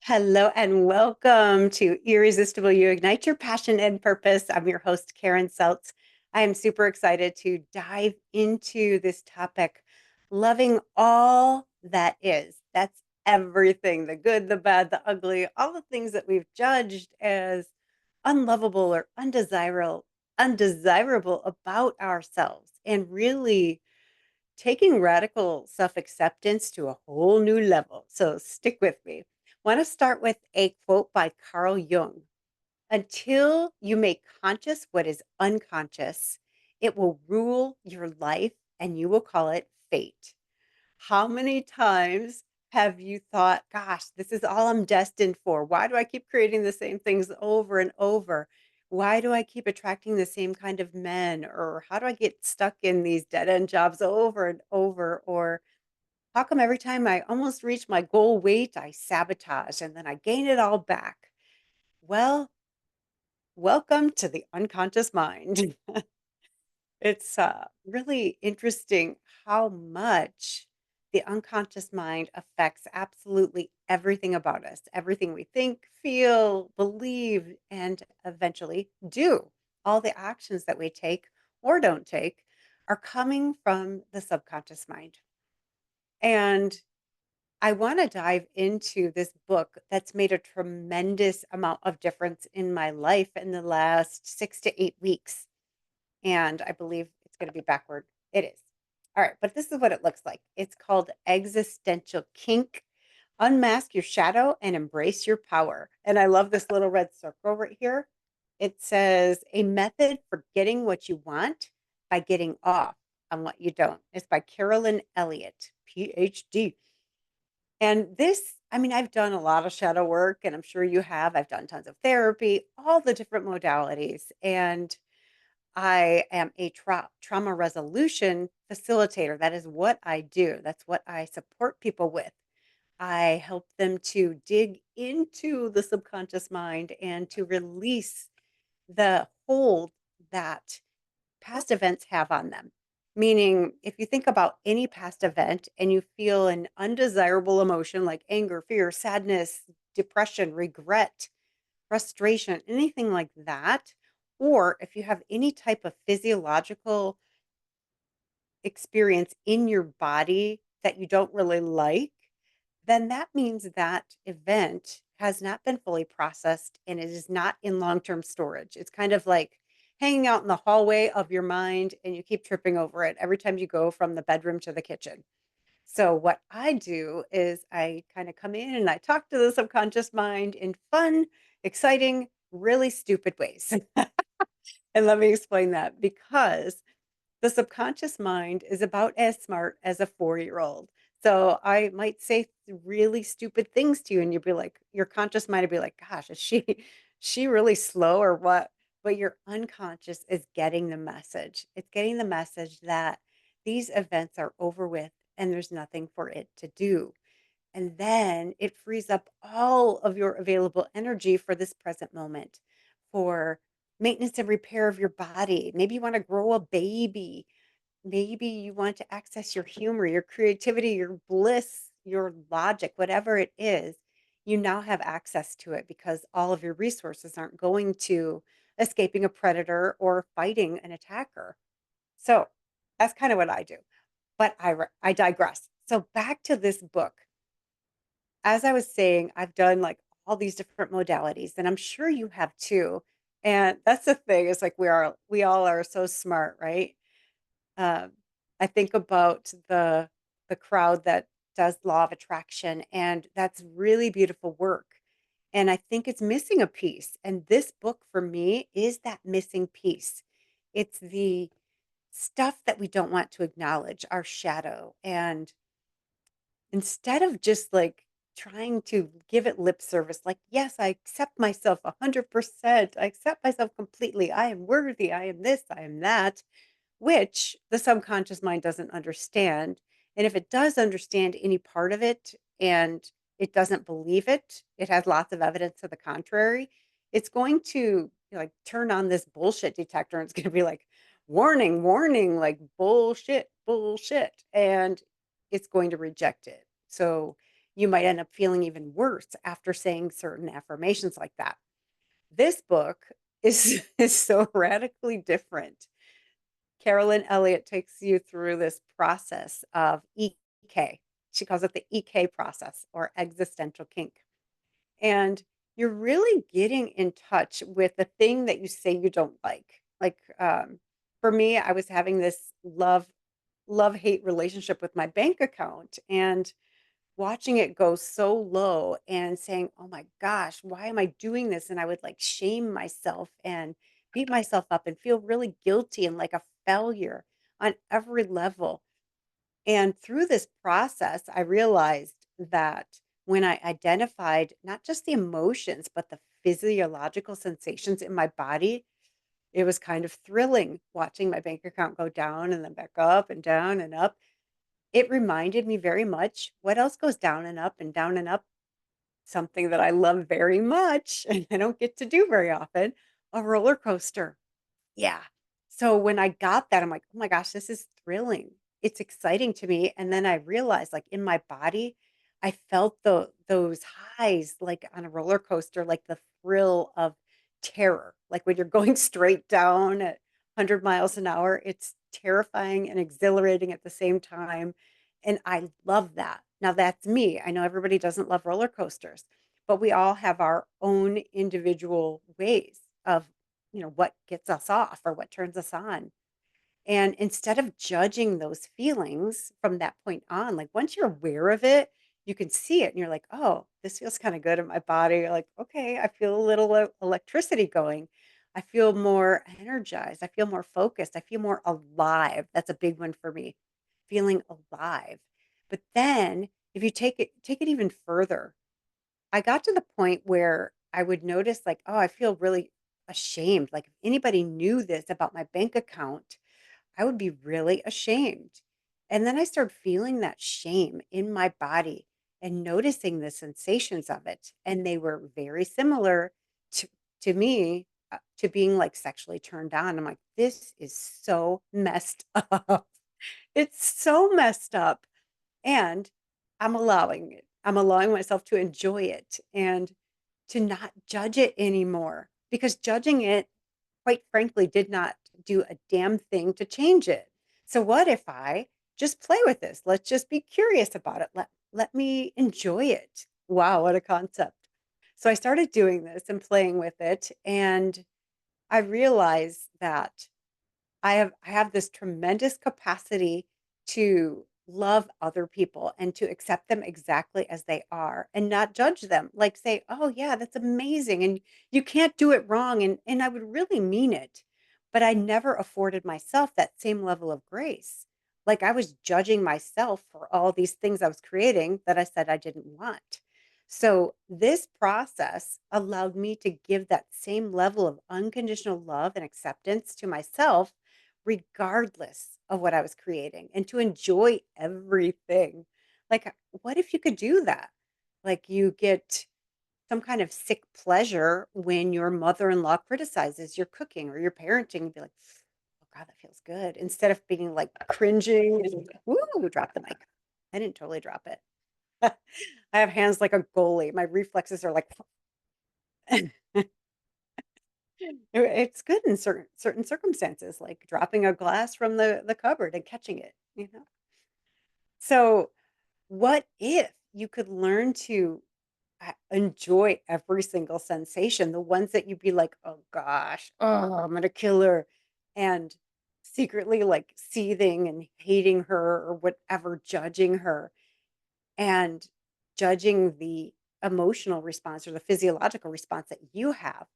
Hello and welcome to Irresistible. You ignite your passion and purpose. I'm your host, Karen Seltz. I am super excited to dive into this topic, loving all that is. That's everything, the good, the bad, the ugly, all the things that we've judged as unlovable or undesirable about ourselves, and really taking radical self acceptance to a whole new level. So stick with me. Want to start with a quote by Carl Jung. Until you make conscious what is unconscious, it will rule your life and you will call it fate. How many times have you thought, gosh, this is all I'm destined for? Why do I keep creating the same things over and over? Why do I keep attracting the same kind of men? Or how do I get stuck in these dead end jobs over and over? Or how come every time I almost reach my goal weight, I sabotage and then I gain it all back? Well, welcome to the unconscious mind. It's really interesting how much the unconscious mind affects absolutely everything about us, everything we think, feel, believe, and eventually do. All the actions that we take or don't take are coming from the subconscious mind. And I want to dive into this book that's made a tremendous amount of difference in my life in the last 6 to 8 weeks. And I believe it's going to be backward. It is. All right, but this is what it looks like. It's called Existential Kink. Unmask your shadow and embrace your power. And I love this little red circle right here. It says a method for getting what you want by getting off on what you don't. It's by Carolyn Elliott, PhD. And this, I mean, I've done a lot of shadow work, and I'm sure you have. I've done tons of therapy, all the different modalities. And I am a trauma resolution facilitator. That is what I do. That's what I support people with. I help them to dig into the subconscious mind and to release the hold that past events have on them. Meaning, if you think about any past event and you feel an undesirable emotion like anger, fear, sadness, depression, regret, frustration, anything like that, or if you have any type of physiological experience in your body that you don't really like, then that means that event has not been fully processed and it is not in long term storage. It's kind of like hanging out in the hallway of your mind and you keep tripping over it every time you go from the bedroom to the kitchen. So, what I do is I kind of come in and I talk to the subconscious mind in fun, exciting, really stupid ways. And let me explain that because the subconscious mind is about as smart as a 4-year-old. So I might say really stupid things to you, and you'd be like, your conscious mind would be like, "Gosh, is she really slow or what?" But your unconscious is getting the message. It's getting the message that these events are over with, and there's nothing for it to do. And then it frees up all of your available energy for this present moment, for maintenance and repair of your body. Maybe you want to grow a baby. Maybe you want to access your humor, your creativity, your bliss, your logic, whatever it is. You now have access to it because all of your resources aren't going to escaping a predator or fighting an attacker. So that's kind of what I do. But I digress. So back to this book. As I was saying, I've done like all these different modalities, and I'm sure you have too. And that's the thing, is like we all are so smart, right? Um, I think about the crowd that does law of attraction, and that's really beautiful work. And I think it's missing a piece. And this book for me is that missing piece. It's the stuff that we don't want to acknowledge, our shadow. And instead of just like trying to give it lip service, like, yes, I accept myself 100%, I accept myself completely, I am worthy, I am this, I am that, which the subconscious mind doesn't understand. And if it does understand any part of it and it doesn't believe it, it has lots of evidence to the contrary, it's going to like turn on this bullshit detector and it's going to be like, warning, warning, like bullshit, bullshit. And it's going to reject it. So you might end up feeling even worse after saying certain affirmations like that. This book is is so radically different. Carolyn Elliott takes you through this process of EK. She calls it the EK process or existential kink. And you're really getting in touch with the thing that you say you don't like. For me, I was having this love hate relationship with my bank account and watching it go so low and saying, "Oh my gosh, why am I doing this?" And I would like shame myself and beat myself up and feel really guilty and like a failure on every level. And through this process, I realized that when I identified not just the emotions, but the physiological sensations in my body, it was kind of thrilling watching my bank account go down and then back up and down and up. It reminded me very much what else goes down and up and down and up, something that I love very much and I don't get to do very often, a roller coaster. Yeah. So when I got that, I'm like, "Oh my gosh, this is thrilling. It's exciting to me." And then I realized, like, in my body, I felt those highs like on a roller coaster, like the thrill of terror. Like when you're going straight down at 100 miles an hour, it's terrifying and exhilarating at the same time. And I love that. Now that's me. I know everybody doesn't love roller coasters, but we all have our own individual ways of what gets us off or what turns us on. And instead of judging those feelings from that point on, like once you're aware of it, you can see it and you're like, oh, this feels kind of good in my body. You're like, okay, I feel a little electricity going. I feel more energized. I feel more focused. I feel more alive. That's a big one for me, feeling alive. But then if you take it even further, I got to the point where I would notice like, oh, I feel really ashamed. Like if anybody knew this about my bank account, I would be really ashamed. And then I started feeling that shame in my body and noticing the sensations of it. And they were very similar to, to me, to being like sexually turned on. I'm like, this is so messed up. It's so messed up. And I'm allowing it. I'm allowing myself to enjoy it and to not judge it anymore because judging it, quite frankly, did not do a damn thing to change it. So what if I just play with this? Let's just be curious about it. Let me enjoy it. Wow, what a concept. So I started doing this and playing with it and I realized that I have this tremendous capacity to love other people and to accept them exactly as they are and not judge them. Like say, "Oh yeah, that's amazing and you can't do it wrong." And I would really mean it. But I never afforded myself that same level of grace. Like I was judging myself for all these things I was creating that I said I didn't want. So this process allowed me to give that same level of unconditional love and acceptance to myself regardless of what I was creating and to enjoy everything. Like, what if you could do that? Like, you get some kind of sick pleasure when your mother-in-law criticizes your cooking or your parenting and be like, oh God, that feels good. Instead of being like cringing and woo, drop the mic. I didn't totally drop it. I have hands like a goalie. My reflexes are like it's good in certain circumstances, like dropping a glass from the cupboard and catching it. So, what if you could learn to enjoy every single sensation, the ones that you'd be like, "Oh gosh, oh, I'm gonna kill her," and secretly like seething and hating her or whatever, judging her and judging the emotional response or the physiological response that you have.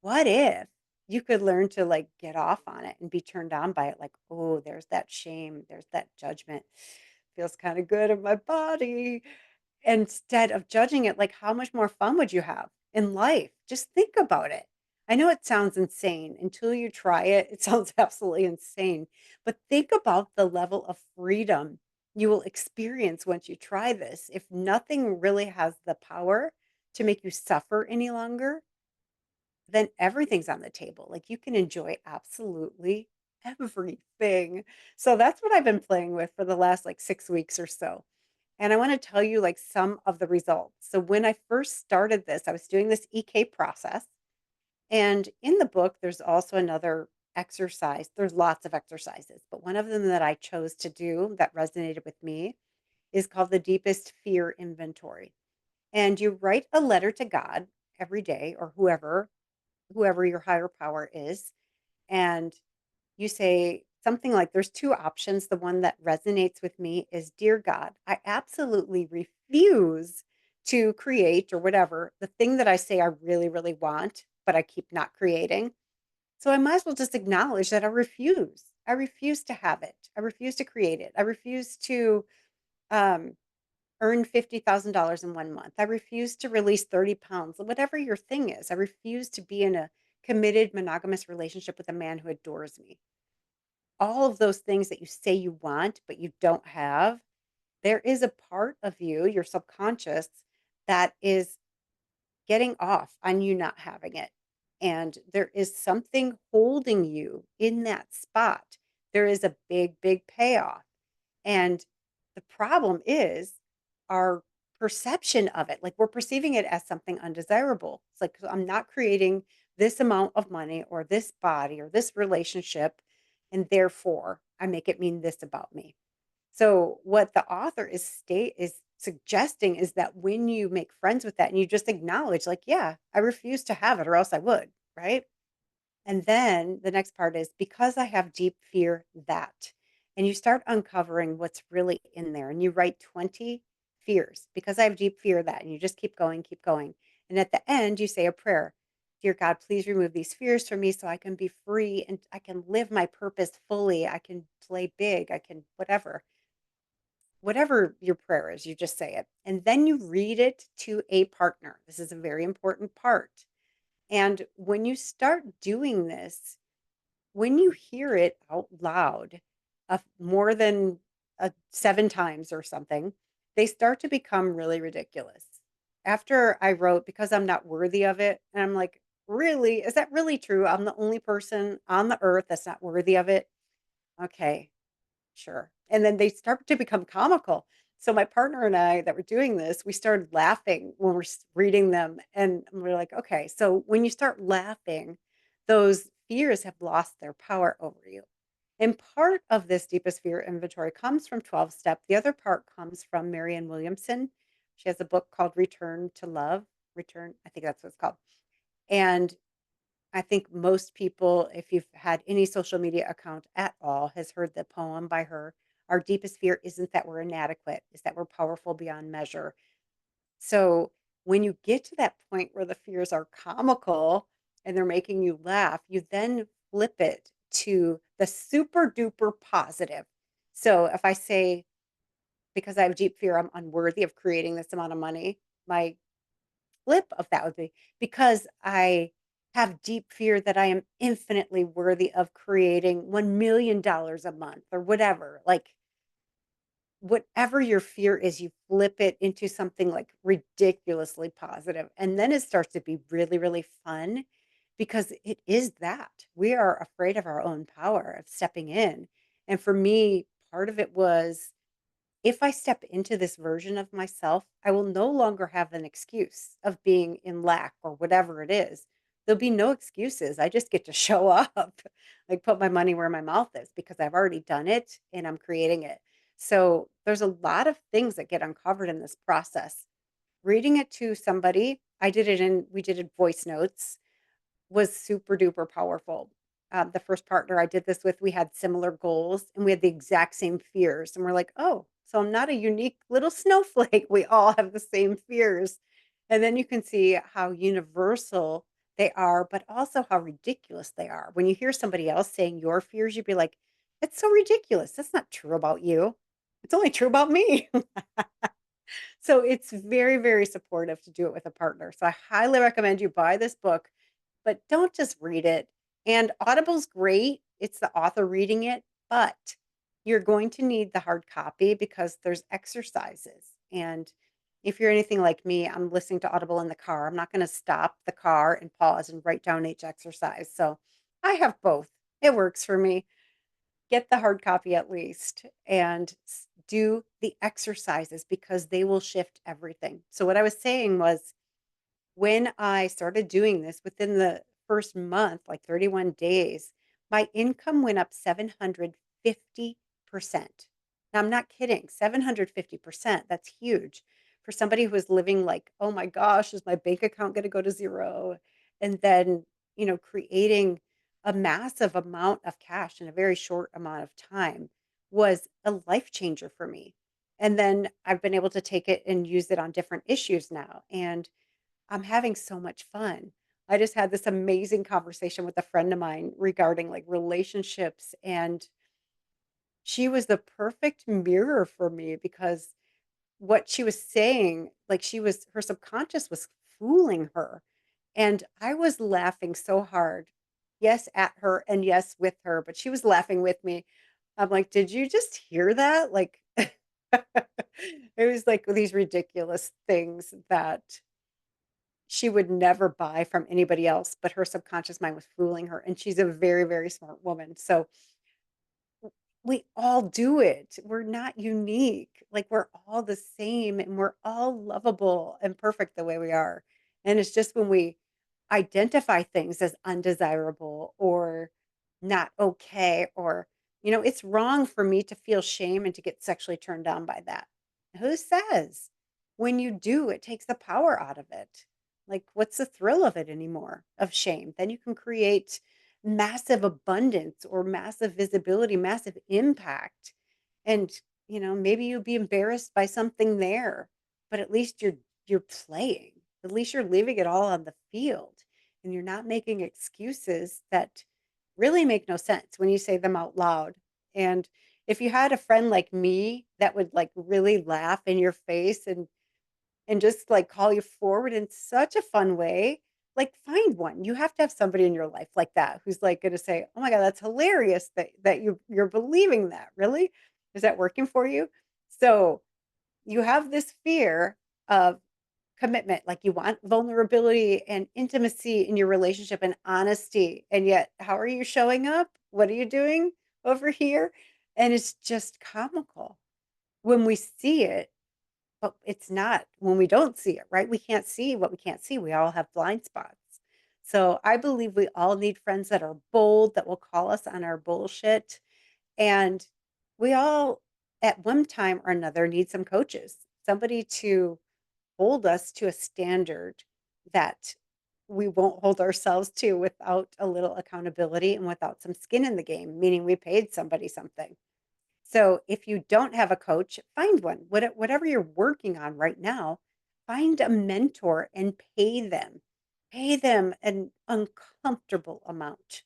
What if you could learn to, like, get off on it and be turned on by it? Like, "Oh, there's that shame, there's that judgment. Feels kinda good in my body." Instead of judging it, like, how much more fun would you have in life? Just think about it. I know it sounds insane. Until you try it, it sounds absolutely insane. But think about the level of freedom you will experience once you try this. If nothing really has the power to make you suffer any longer, then everything's on the table. Like, you can enjoy absolutely everything. So that's what I've been playing with for the last, like, 6 weeks or so. And I want to tell you like some of the results. So when I first started this, I was doing this EK process. And in the book, there's also another exercise. There's lots of exercises, but one of them that I chose to do that resonated with me is called the Deepest Fear Inventory. And you write a letter to God every day or whoever your higher power is. And you say something like, there's two options. The one that resonates with me is, Dear God, I absolutely refuse to create or whatever the thing that I say I really, really want, but I keep not creating. So I might as well just acknowledge that I refuse. I refuse to have it. I refuse to create it. I refuse to um, earn $50,000 in 1 month. I refuse to release 30 pounds, whatever your thing is. I refuse to be in a committed monogamous relationship with a man who adores me. All of those things that you say you want, but you don't have, there is a part of you, your subconscious, that is getting off on you not having it. And there is something holding you in that spot. There is a big, big payoff. And the problem is our perception of it. Like we're perceiving it as something undesirable. It's like, I'm not creating this amount of money or this body or this relationship. And therefore, I make it mean this about me. So what the author is suggesting is that when you make friends with that and you just acknowledge like, yeah, I refuse to have it or else I would, right? And then the next part is, because I have deep fear that. And you start uncovering what's really in there and you write 20 fears, because I have deep fear that, and you just keep going, keep going. And at the end you say a prayer. Dear God, please remove these fears from me so I can be free and I can live my purpose fully. I can play big. I can whatever your prayer is, you just say it. And then you read it to a partner. This is a very important part. And when you start doing this, when you hear it out loud more than 7 times or something, they start to become really ridiculous. After I wrote, because I'm not worthy of it, and I'm like, really? Is that really true? I'm the only person on the earth that's not worthy of it? Okay, sure. And then they start to become comical. So my partner and I that were doing this, we started laughing when we're reading them. And we're like, okay, so when you start laughing, those fears have lost their power over you. And part of this deepest fear inventory comes from 12 step. The other part comes from Marianne Williamson. She has a book called Return to Love. Return, I think that's what it's called. And I think most people, if you've had any social media account at all, has heard the poem by her. Our deepest fear isn't that we're inadequate, it's that we're powerful beyond measure. So when you get to that point where the fears are comical and they're making you laugh, you then flip it to the super duper positive. So if I say, because I have deep fear, I'm unworthy of creating this amount of money, my flip of that would be, because I have deep fear that I am infinitely worthy of creating $1 million a month or whatever. Like whatever your fear is, you flip it into something like ridiculously positive. And then it starts to be really, really fun because it is that we are afraid of our own power of stepping in. And for me, part of it was, if I step into this version of myself, I will no longer have an excuse of being in lack or whatever it is. There'll be no excuses. I just get to show up, like put my money where my mouth is because I've already done it and I'm creating it. So there's a lot of things that get uncovered in this process. Reading it to somebody, we did it voice notes, was super duper powerful. The first partner I did this with, we had similar goals and we had the exact same fears. And we're like, oh, so I'm not a unique little snowflake. We all have the same fears. And then you can see how universal they are, but also how ridiculous they are. When you hear somebody else saying your fears, you'd be like, it's so ridiculous. That's not true about you. It's only true about me. So it's very, very supportive to do it with a partner. So I highly recommend you buy this book, but don't just read it. And Audible's great. It's the author reading it, but you're going to need the hard copy because there's exercises. And if you're anything like me, I'm listening to Audible in the car. I'm not going to stop the car and pause and write down each exercise. So I have both. It works for me. Get the hard copy at least and do the exercises because they will shift everything. So what I was saying was when I started doing this within the first month, like 31 days, my income went up 750%. Now, I'm not kidding, 750%. That's huge for somebody who was living like, oh my gosh, is my bank account going to go to zero? And then, creating a massive amount of cash in a very short amount of time was a life changer for me. And then I've been able to take it and use it on different issues now. And I'm having so much fun. I just had this amazing conversation with a friend of mine regarding like relationships, and she was the perfect mirror for me because what she was saying, like her subconscious was fooling her. And I was laughing so hard. Yes, at her and yes, with her, but she was laughing with me. I'm like, did you just hear that? Like, it was like these ridiculous things that she would never buy from anybody else, but her subconscious mind was fooling her, and she's a very, very smart woman. So we all do it. We're not unique. Like we're all the same and we're all lovable and perfect the way we are. And it's just when we identify things as undesirable or not okay, or, it's wrong for me to feel shame and to get sexually turned on by that. Who says? When you do, it takes the power out of it. Like, what's the thrill of it anymore, of shame? Then you can create massive abundance or massive visibility, massive impact. And, maybe you'll be embarrassed by something there, but at least you're playing. At least you're leaving it all on the field and you're not making excuses that really make no sense when you say them out loud. And if you had a friend like me that would like really laugh in your face and just like call you forward in such a fun way. Like find one. You have to have somebody in your life like that who's like going to say, "Oh my god, that's hilarious that you're believing that." Really? Is that working for you? So, you have this fear of commitment, like you want vulnerability and intimacy in your relationship and honesty, and yet how are you showing up? What are you doing over here? And it's just comical when we see it, but it's not when we don't see it, right? We can't see what we can't see. We all have blind spots. So I believe we all need friends that are bold, that will call us on our bullshit. And we all, at one time or another, need some coaches, somebody to hold us to a standard that we won't hold ourselves to without a little accountability and without some skin in the game, meaning we paid somebody something. So if you don't have a coach, find one. Whatever you're working on right now, find a mentor and pay them. Pay them an uncomfortable amount.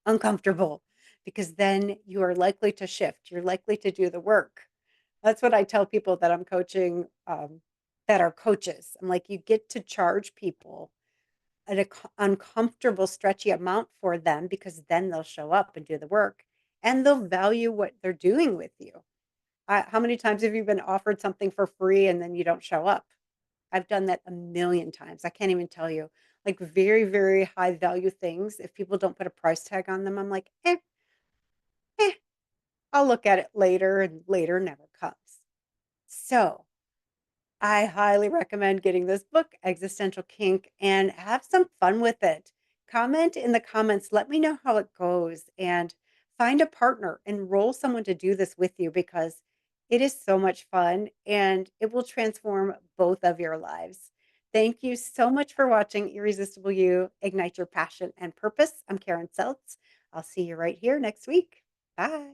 Uncomfortable, because then you are likely to shift. You're likely to do the work. That's what I tell people that I'm coaching, that are coaches. I'm like, you get to charge people an uncomfortable, stretchy amount for them because then they'll show up and do the work and they'll value what they're doing with you. How many times have you been offered something for free and then you don't show up? I've done that a million times. I can't even tell you. Like very, very high value things. If people don't put a price tag on them, I'm like, eh, I'll look at it later, and later never comes. So I highly recommend getting this book, Existential Kink, and have some fun with it. Comment in the comments, let me know how it goes, and find a partner, enroll someone to do this with you because it is so much fun and it will transform both of your lives. Thank you so much for watching Irresistible You, Ignite Your Passion and Purpose. I'm Karen Seltz. I'll see you right here next week. Bye.